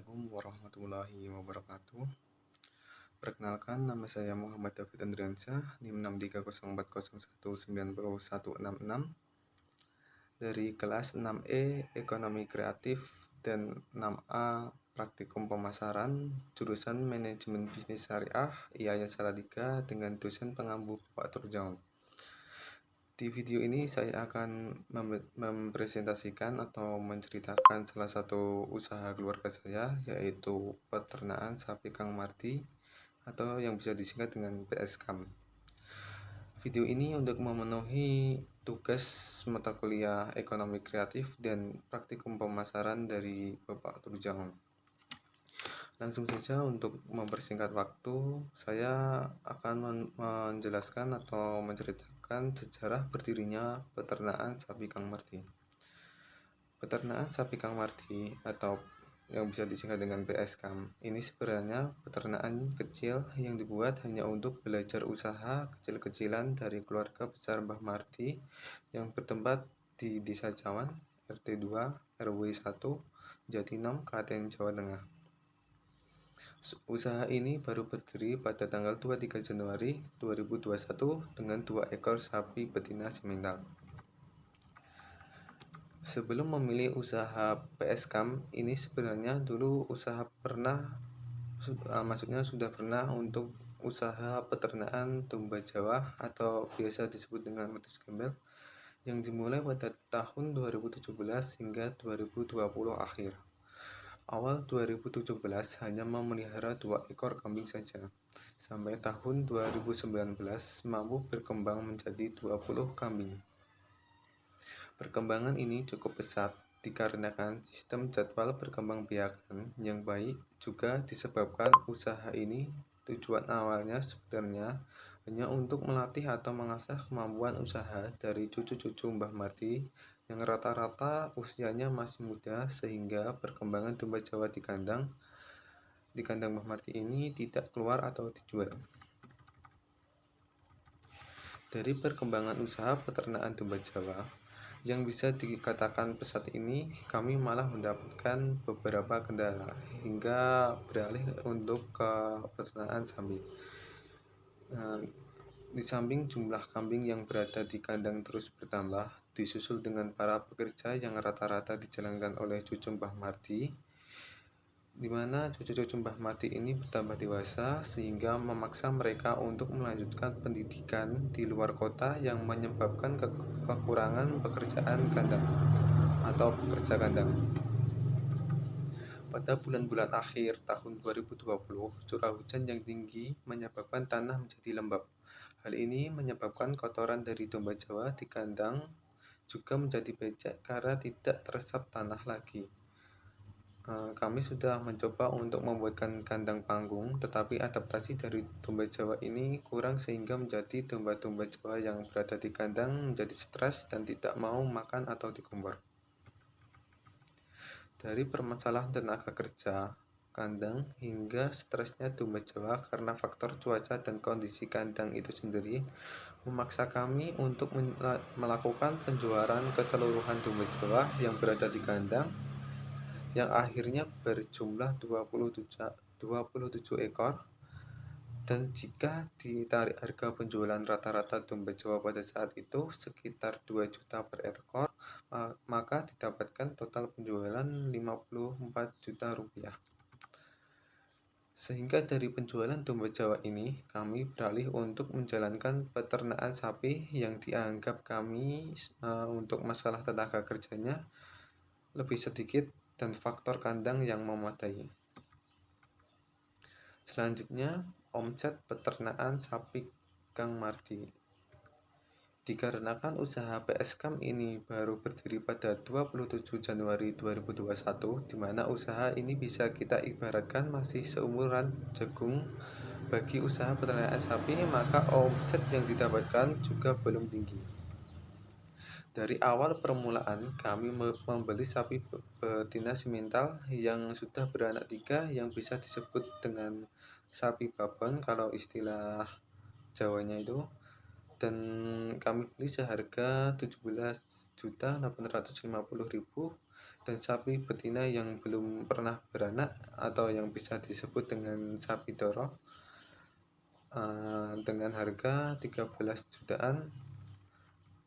Assalamualaikum warahmatullahi wabarakatuh. Perkenalkan, nama saya Muhammad David Andriansyah, NIM 63040190166 dari kelas 6E Ekonomi Kreatif dan 6A Praktikum Pemasaran jurusan Manajemen Bisnis Syariah IAIN Salatiga dengan dosen pengampu Pak Turjang. Di video ini saya akan mempresentasikan atau menceritakan salah satu usaha keluarga saya, yaitu peternakan sapi Kang Mardi atau yang bisa disingkat dengan PSKAM. Video ini untuk memenuhi tugas mata kuliah ekonomi kreatif dan praktikum pemasaran dari Bapak Turjang. Langsung saja untuk mempersingkat waktu, saya akan menjelaskan atau menceritakan sejarah berdirinya peternakan sapi Kang Mardi. Peternakan sapi Kang Mardi atau yang bisa disingkat dengan PSKAM ini sebenarnya peternakan kecil yang dibuat hanya untuk belajar usaha kecil-kecilan dari keluarga besar Mbah Mardi yang bertempat di Desa Cawan, RT 2, RW 1, Jatinom, Klaten, Jawa Tengah. Usaha ini baru berdiri pada tanggal 23 Januari 2021 dengan 2 ekor sapi betina simental. Sebelum memilih usaha PSKAM ini sebenarnya dulu sudah pernah untuk usaha peternakan domba Jawa atau biasa disebut dengan wedus gembel yang dimulai pada tahun 2017 hingga 2020 akhir. Awal 2017 hanya memelihara 2 ekor kambing saja. Sampai tahun 2019 mampu berkembang menjadi 20 kambing. Perkembangan ini cukup pesat dikarenakan sistem jadwal perkembangbiakan yang baik, juga disebabkan usaha ini tujuan awalnya sebenarnya hanya untuk melatih atau mengasah kemampuan usaha dari cucu-cucu Mbah Mardi yang rata-rata usianya masih muda, sehingga perkembangan domba Jawa di kandang Mbah Mardi ini tidak keluar atau dijual. Dari perkembangan usaha peternakan domba Jawa yang bisa dikatakan pesat ini, kami malah mendapatkan beberapa kendala hingga beralih untuk ke peternakan sapi. Di samping jumlah kambing yang berada di kandang terus bertambah, disusul dengan para pekerja yang rata-rata dijalankan oleh cucu Mbah Mardi, di mana cucu-cucu Mbah Mardi ini bertambah dewasa sehingga memaksa mereka untuk melanjutkan pendidikan di luar kota yang menyebabkan kekurangan pekerjaan kandang atau pekerja kandang. Pada bulan-bulan akhir tahun 2020, curah hujan yang tinggi menyebabkan tanah menjadi lembab. Hal ini menyebabkan kotoran dari domba Jawa di kandang juga menjadi becek karena tidak teresap tanah lagi. Kami sudah mencoba untuk membuatkan kandang panggung, tetapi adaptasi dari domba Jawa ini kurang sehingga menjadi domba-domba Jawa yang berada di kandang menjadi stres dan tidak mau makan atau dikompor. Dari permasalahan tenaga kerja kandang hingga stresnya domba Jawa karena faktor cuaca dan kondisi kandang itu sendiri memaksa kami untuk melakukan penjualan keseluruhan domba Jawa yang berada di kandang, yang akhirnya berjumlah 27 ekor. Dan jika ditarik harga penjualan rata-rata domba Jawa pada saat itu sekitar 2 juta per ekor, maka didapatkan total penjualan 54 juta rupiah. Sehingga dari penjualan domba Jawa ini, kami beralih untuk menjalankan peternakan sapi yang dianggap kami untuk masalah tenaga kerjanya lebih sedikit dan faktor kandang yang memadai. Selanjutnya, omset peternakan sapi Kang Mardi. Dikarenakan usaha PSKAM ini baru berdiri pada 27 Januari 2021, di mana usaha ini bisa kita ibaratkan masih seumuran jagung bagi usaha peternakan sapi, maka omset yang didapatkan juga belum tinggi. Dari awal permulaan, kami membeli sapi betina simental yang sudah beranak 3 yang bisa disebut dengan sapi babon kalau istilah Jawanya itu, dan kami beli seharga 17.850.000, dan sapi betina yang belum pernah beranak atau yang bisa disebut dengan sapi doro dengan harga 13 jutaan.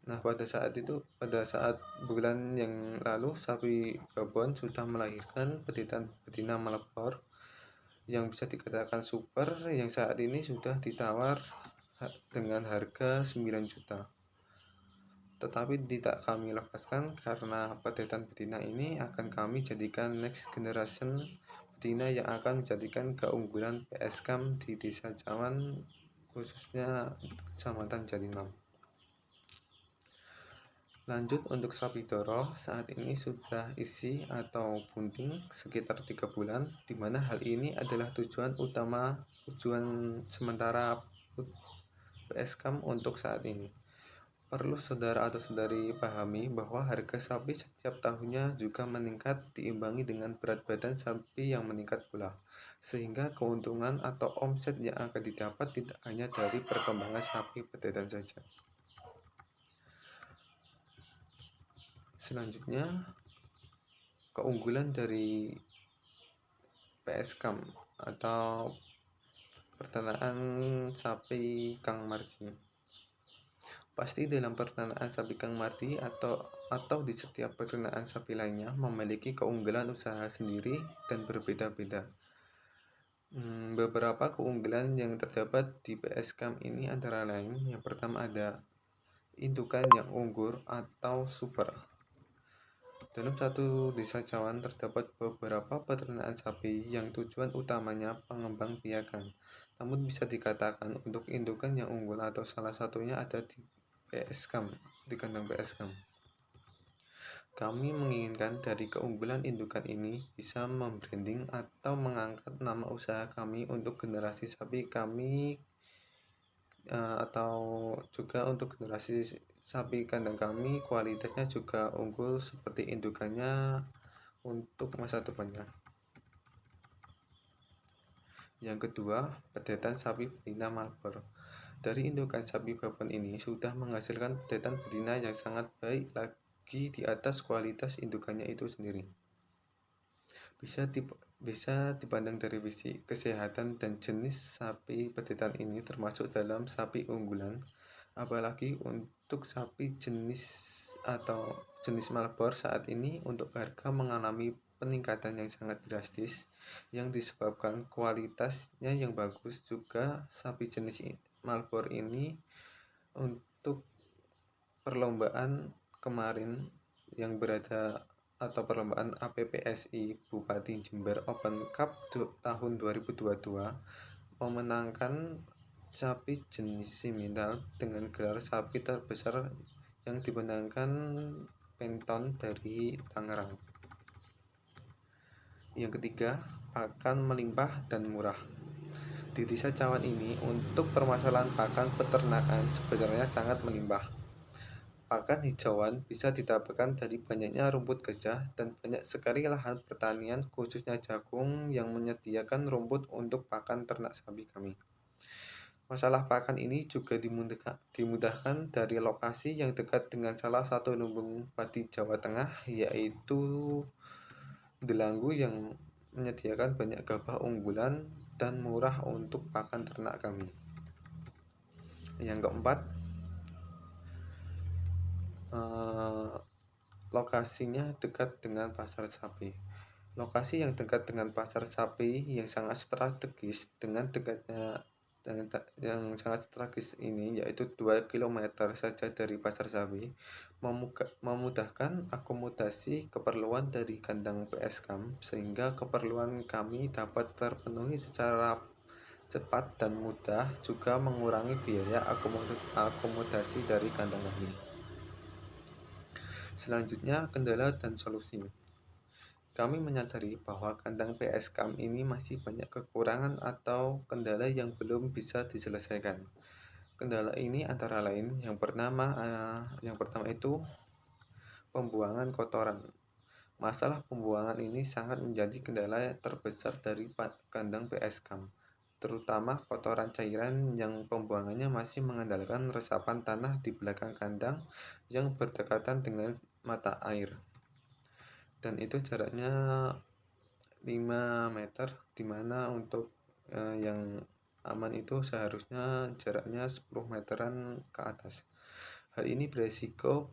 Nah, pada saat bulan yang lalu, sapi babon sudah melahirkan betina Malabor yang bisa dikatakan super, yang saat ini sudah ditawar dengan harga 9 juta. Tetapi tidak kami lepaskan karena pedetan betina ini akan kami jadikan next generation betina yang akan menjadikan keunggulan PSKAM di Desa Cawan, khususnya Kecamatan Jatinam. Lanjut untuk sapi doro, saat ini sudah isi atau bunting sekitar 3 bulan, di mana hal ini adalah tujuan sementara PSKAM untuk saat ini. Perlu saudara atau saudari pahami bahwa harga sapi setiap tahunnya juga meningkat diimbangi dengan berat badan sapi yang meningkat pula, sehingga keuntungan atau omset yang akan didapat tidak hanya dari perkembangan sapi betetan saja. Selanjutnya, keunggulan dari PSKAM atau peternakan sapi Kang Mardi. Pasti dalam peternakan sapi Kang Mardi atau di setiap peternakan sapi lainnya memiliki keunggulan usaha sendiri dan berbeda-beda. Beberapa keunggulan yang terdapat di PSKAM ini antara lain, yang pertama ada indukan yang unggur atau super. Dalam satu desa Cawan terdapat beberapa peternakan sapi yang tujuan utamanya pengembang biakan. Namun bisa dikatakan untuk indukan yang unggul atau salah satunya ada di PSKAM, di kandang PSKAM. Kami menginginkan dari keunggulan indukan ini bisa membranding atau mengangkat nama usaha kami untuk generasi sapi kami atau juga untuk generasi sapi kandang kami kualitasnya juga unggul seperti indukannya untuk masa depannya. Yang kedua, pedetan sapi betina Malabor. Dari indukan sapi babon ini sudah menghasilkan pedetan betina yang sangat baik lagi di atas kualitas indukannya itu sendiri. Bisa dipandang dari fisik, kesehatan, dan jenis sapi pedetan ini termasuk dalam sapi unggulan. Apalagi untuk sapi jenis Malabor saat ini untuk harga mengalami peningkatan yang sangat drastis yang disebabkan kualitasnya yang bagus. Juga sapi jenis Malabor ini untuk perlombaan kemarin yang berada atau perlombaan APPSI Bupati Jember Open Cup tahun 2022 memenangkan sapi jenis Simmental dengan gelar sapi terbesar yang dimenangkan Penton dari Tangerang. Yang ketiga, pakan melimpah dan murah. Di desa Cawan ini untuk permasalahan pakan peternakan sebenarnya sangat melimpah. Pakan hijauan bisa didapatkan dari banyaknya rumput gajah dan banyak sekali lahan pertanian khususnya jagung yang menyediakan rumput untuk pakan ternak sapi kami. Masalah pakan ini juga dimudahkan dari lokasi yang dekat dengan salah satu lumbung padi Jawa Tengah, yaitu Delanggu, yang menyediakan banyak gabah unggulan dan murah untuk pakan ternak kami. Yang keempat, lokasinya dekat dengan pasar sapi. Lokasi yang dekat dengan pasar sapi yang sangat strategis yang sangat strategis ini yaitu 2 km saja dari pasar sapi memudahkan akomodasi keperluan dari kandang PSKAM sehingga keperluan kami dapat terpenuhi secara cepat dan mudah, juga mengurangi biaya akomodasi dari kandang kami. Selanjutnya, kendala dan solusi. Kami menyadari bahwa kandang PSKAM ini masih banyak kekurangan atau kendala yang belum bisa diselesaikan. Kendala ini antara lain yang pertama itu pembuangan kotoran. Masalah pembuangan ini sangat menjadi kendala terbesar dari kandang PSKAM, terutama kotoran cairan yang pembuangannya masih mengandalkan resapan tanah di belakang kandang yang berdekatan dengan mata air. dan itu jaraknya 5 meter, dimana untuk yang aman itu seharusnya jaraknya 10 meteran ke atas. Hal ini beresiko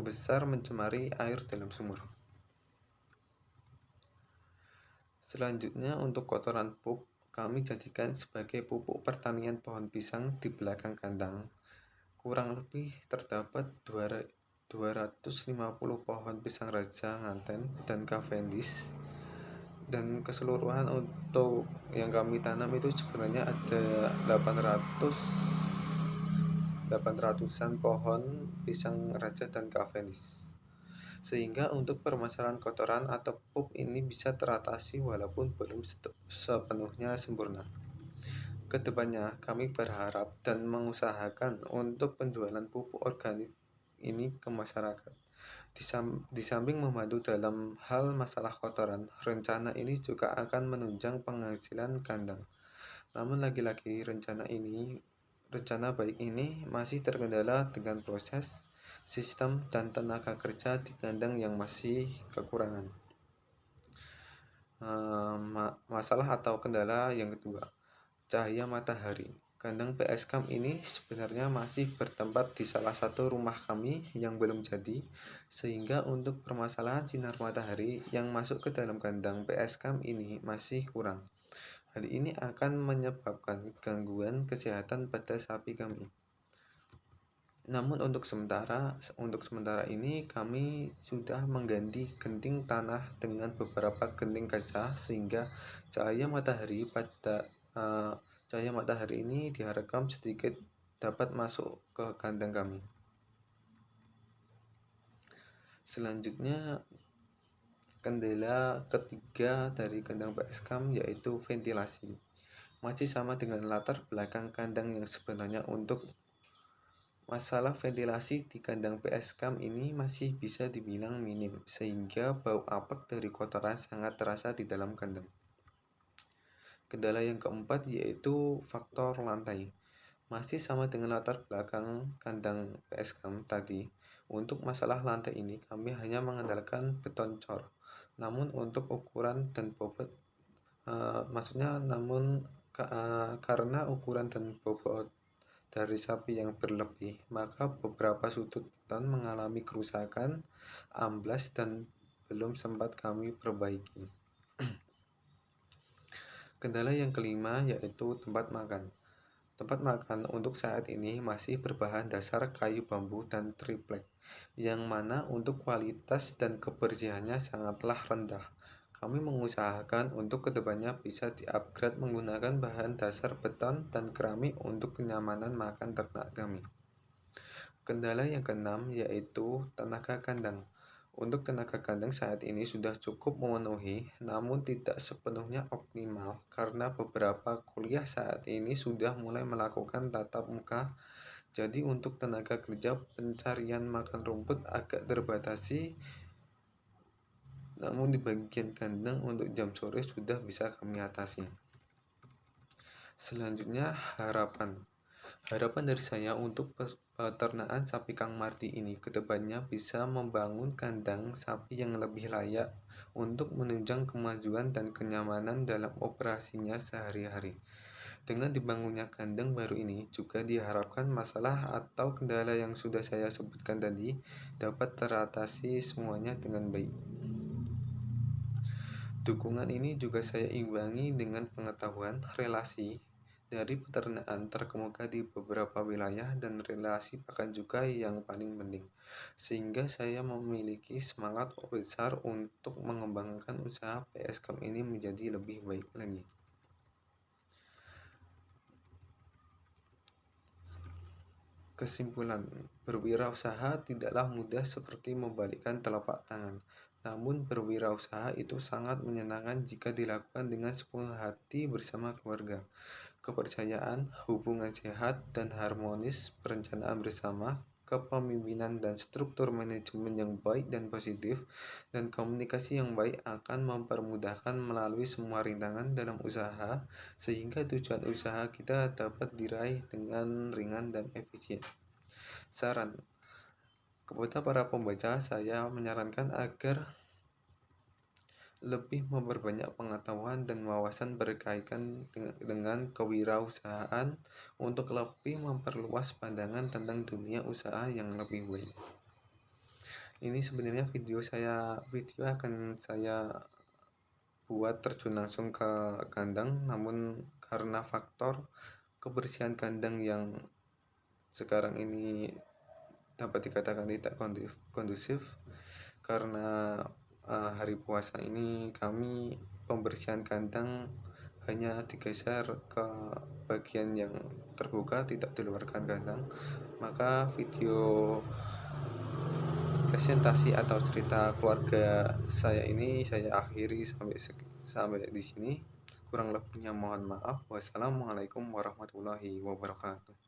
besar mencemari air dalam sumur. Selanjutnya untuk kotoran pup, kami jadikan sebagai pupuk pertanian pohon pisang di belakang kandang. Kurang lebih terdapat 250 pohon pisang raja nganten dan Cavendish, dan keseluruhan untuk yang kami tanam itu sebenarnya ada 800-an pohon pisang raja dan Cavendish. Sehingga untuk permasalahan kotoran atau pup ini bisa teratasi walaupun belum sepenuhnya sempurna. Kedepannya, kami berharap dan mengusahakan untuk penjualan pupuk organik ini ke masyarakat. Di samping membantu dalam hal masalah kotoran, rencana ini juga akan menunjang penghasilan kandang. Namun lagi-lagi rencana baik ini masih terkendala dengan proses, sistem, dan tenaga kerja di kandang yang masih kekurangan. Masalah atau kendala yang kedua, cahaya matahari. Kandang PS Camp ini sebenarnya masih bertempat di salah satu rumah kami yang belum jadi, sehingga untuk permasalahan sinar matahari yang masuk ke dalam kandang PS Camp ini masih kurang. Hal ini akan menyebabkan gangguan kesehatan pada sapi kami. Namun untuk sementara ini kami sudah mengganti genting tanah dengan beberapa genting kaca, sehingga cahaya matahari ini diharapkan sedikit dapat masuk ke kandang kami. Selanjutnya, kendala ketiga dari kandang PSKAM yaitu ventilasi. Masih sama dengan latar belakang kandang yang sebenarnya. Untuk masalah ventilasi di kandang PSKAM ini masih bisa dibilang minim, sehingga bau apek dari kotoran sangat terasa di dalam kandang. Kendala yang keempat yaitu faktor lantai. Masih sama dengan latar belakang kandang PSKAM tadi. Untuk masalah lantai ini kami hanya mengandalkan beton cor. Namun untuk ukuran dan bobot karena ukuran dan bobot dari sapi yang berlebih, maka beberapa sudut beton mengalami kerusakan, amblas, dan belum sempat kami perbaiki. Kendala yang kelima yaitu tempat makan. Tempat makan untuk saat ini masih berbahan dasar kayu bambu dan triplek, yang mana untuk kualitas dan kebersihannya sangatlah rendah. Kami mengusahakan untuk kedepannya bisa di-upgrade menggunakan bahan dasar beton dan keramik untuk kenyamanan makan ternak kami. Kendala yang keenam yaitu tenaga kandang. Untuk tenaga kandang saat ini sudah cukup memenuhi, namun tidak sepenuhnya optimal karena beberapa kuliah saat ini sudah mulai melakukan tatap muka. Jadi untuk tenaga kerja pencarian makan rumput agak terbatasi. Namun di bagian kandang untuk jam sore sudah bisa kami atasi. Selanjutnya harapan dari saya untuk peternakan sapi Kang Mardi ini kedepannya bisa membangun kandang sapi yang lebih layak untuk menunjang kemajuan dan kenyamanan dalam operasinya sehari-hari. Dengan dibangunnya kandang baru ini juga diharapkan masalah atau kendala yang sudah saya sebutkan tadi dapat teratasi semuanya dengan baik. Dukungan ini juga saya imbangi dengan pengetahuan relasi dari peternakan terkemuka di beberapa wilayah dan relasi pakan juga yang paling penting, sehingga saya memiliki semangat besar untuk mengembangkan usaha PSKAM ini menjadi lebih baik lagi. Kesimpulan, berwirausaha tidaklah mudah seperti membalikkan telapak tangan. Namun berwirausaha itu sangat menyenangkan jika dilakukan dengan sepenuh hati bersama keluarga. Kepercayaan, hubungan sehat dan harmonis, perencanaan bersama, kepemimpinan dan struktur manajemen yang baik dan positif, dan komunikasi yang baik akan mempermudahkan melalui semua rintangan dalam usaha, sehingga tujuan usaha kita dapat diraih dengan ringan dan efisien. Saran kepada para pembaca, saya menyarankan agar lebih memperbanyak pengetahuan dan wawasan berkaitan dengan kewirausahaan untuk lebih memperluas pandangan tentang dunia usaha yang lebih baik. Ini sebenarnya video akan saya buat terjun langsung ke kandang, namun karena faktor kebersihan kandang yang sekarang ini dapat dikatakan tidak kondusif, karena hari puasa ini kami pembersihan kandang hanya digeser ke bagian yang terbuka, tidak di luar kandang. Maka video presentasi atau cerita keluarga saya ini saya akhiri sampai di sini. Kurang lebihnya mohon maaf. Wassalamualaikum warahmatullahi wabarakatuh.